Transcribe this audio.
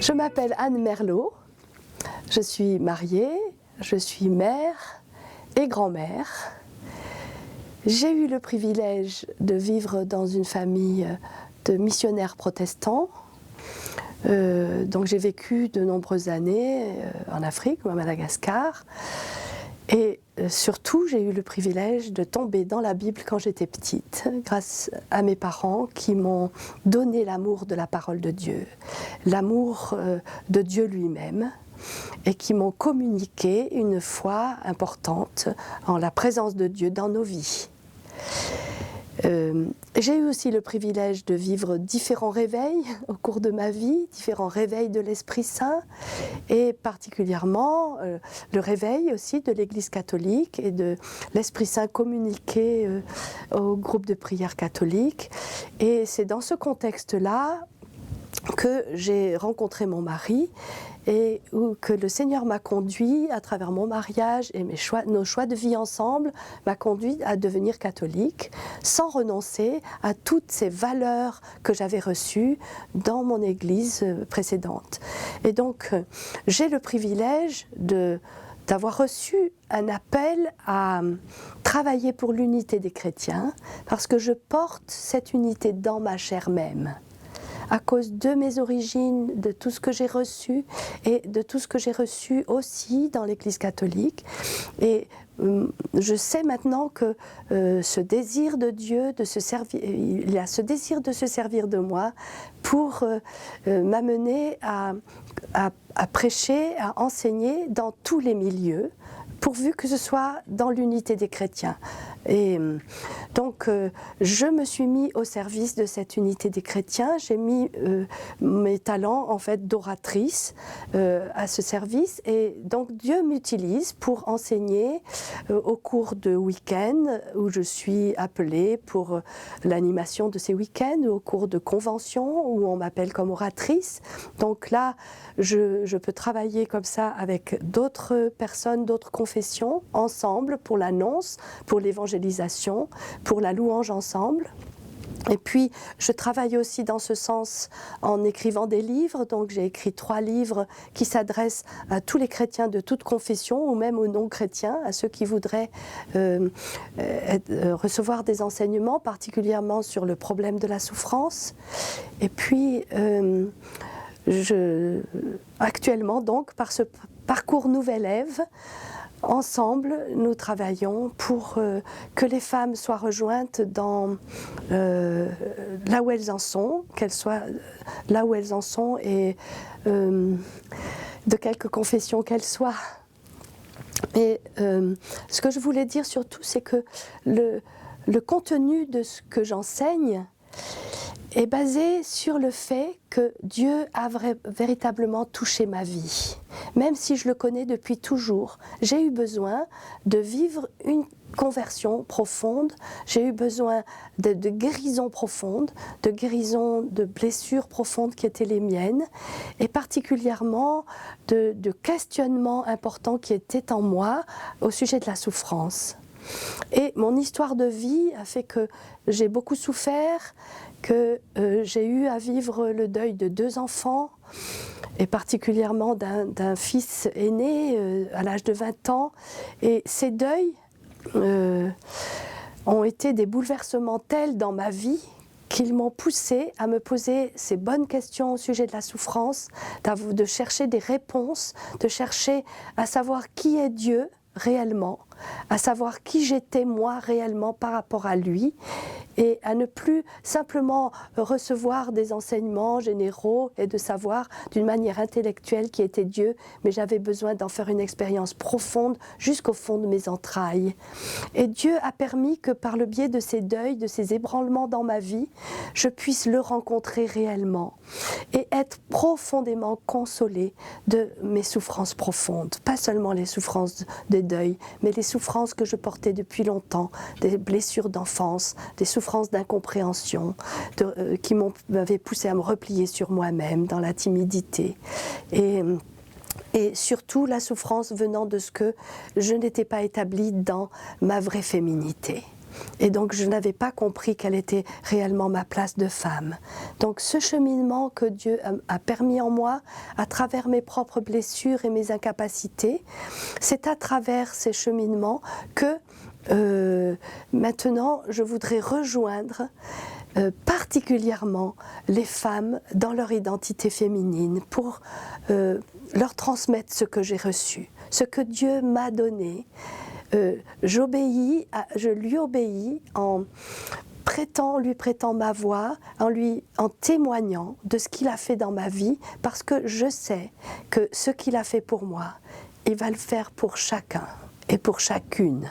Je m'appelle Anne Merlot, je suis mariée, je suis mère et grand-mère. J'ai eu le privilège de vivre dans une famille de missionnaires protestants. Donc j'ai vécu de nombreuses années en Afrique ou à Madagascar. Et surtout, j'ai eu le privilège de tomber dans la Bible quand j'étais petite, grâce à mes parents qui m'ont donné l'amour de la parole de Dieu, l'amour de Dieu lui-même, et qui m'ont communiqué une foi importante en la présence de Dieu dans nos vies. J'ai eu aussi le privilège de vivre différents réveils au cours de ma vie, différents réveils de l'Esprit Saint, et particulièrement le réveil aussi de l'Église catholique et de l'Esprit Saint communiqué au groupe de prière catholique. Et c'est dans ce contexte-là que j'ai rencontré mon mari et que le Seigneur m'a conduit à travers mon mariage et nos choix de vie ensemble, m'a conduit à devenir catholique sans renoncer à toutes ces valeurs que j'avais reçues dans mon église précédente. Et donc j'ai le privilège d'avoir reçu un appel à travailler pour l'unité des chrétiens parce que je porte cette unité dans ma chair même, à cause de mes origines, de tout ce que j'ai reçu et de tout ce que j'ai reçu aussi dans l'Église catholique. Et je sais maintenant que ce désir de Dieu, il y a ce désir de se servir de moi pour m'amener à prêcher, à enseigner dans tous les milieux, pourvu que ce soit dans l'unité des chrétiens. Et donc je me suis mis au service de cette unité des chrétiens, j'ai mis mes talents en fait d'oratrice à ce service, et donc Dieu m'utilise pour enseigner au cours de week-ends où je suis appelée pour l'animation de ces week-ends, ou au cours de conventions où on m'appelle comme oratrice. Donc là je peux travailler comme ça avec d'autres personnes, d'autres confessions, ensemble pour l'annonce, pour l'évangélisation, pour la louange ensemble. Et puis, je travaille aussi dans ce sens en écrivant des livres. Donc, j'ai écrit 3 livres qui s'adressent à tous les chrétiens de toute confession, ou même aux non-chrétiens, à ceux qui voudraient recevoir des enseignements, particulièrement sur le problème de la souffrance. Et puis, actuellement, donc, par ce parcours Nouvelle Ève, ensemble, nous travaillons pour que les femmes soient rejointes dans là où elles en sont, qu'elles soient là où elles en sont, et de quelque confession qu'elles soient. Et ce que je voulais dire surtout, c'est que le contenu de ce que j'enseigne est basé sur le fait que Dieu a véritablement touché ma vie. Même si je le connais depuis toujours, j'ai eu besoin de vivre une conversion profonde, j'ai eu besoin de guérison profonde, de guérison de blessures profondes qui étaient les miennes, et particulièrement de questionnements importants qui étaient en moi au sujet de la souffrance. Et mon histoire de vie a fait que j'ai beaucoup souffert, que j'ai eu à vivre le deuil de 2 enfants, et particulièrement d'un fils aîné à l'âge de 20 ans. Et ces deuils ont été des bouleversements tels dans ma vie qu'ils m'ont poussé à me poser ces bonnes questions au sujet de la souffrance, de chercher des réponses, de chercher à savoir qui est Dieu réellement, à savoir qui j'étais moi réellement par rapport à lui, et à ne plus simplement recevoir des enseignements généraux et de savoir d'une manière intellectuelle qui était Dieu, mais j'avais besoin d'en faire une expérience profonde jusqu'au fond de mes entrailles. Et Dieu a permis que par le biais de ces deuils, de ces ébranlements dans ma vie, je puisse le rencontrer réellement et être profondément consolée de mes souffrances profondes. Pas seulement les souffrances des deuils, mais les souffrances que je portais depuis longtemps, des blessures d'enfance, des souffrances d'incompréhension qui m'avaient poussé à me replier sur moi-même dans la timidité. Et surtout la souffrance venant de ce que je n'étais pas établie dans ma vraie féminité. Et donc je n'avais pas compris quelle était réellement ma place de femme. Donc ce cheminement que Dieu a permis en moi, à travers mes propres blessures et mes incapacités, c'est à travers ces cheminements que maintenant je voudrais rejoindre particulièrement les femmes dans leur identité féminine pour leur transmettre ce que j'ai reçu, ce que Dieu m'a donné. Je lui obéis en lui prêtant ma voix, en témoignant de ce qu'il a fait dans ma vie, parce que je sais que ce qu'il a fait pour moi, il va le faire pour chacun et pour chacune.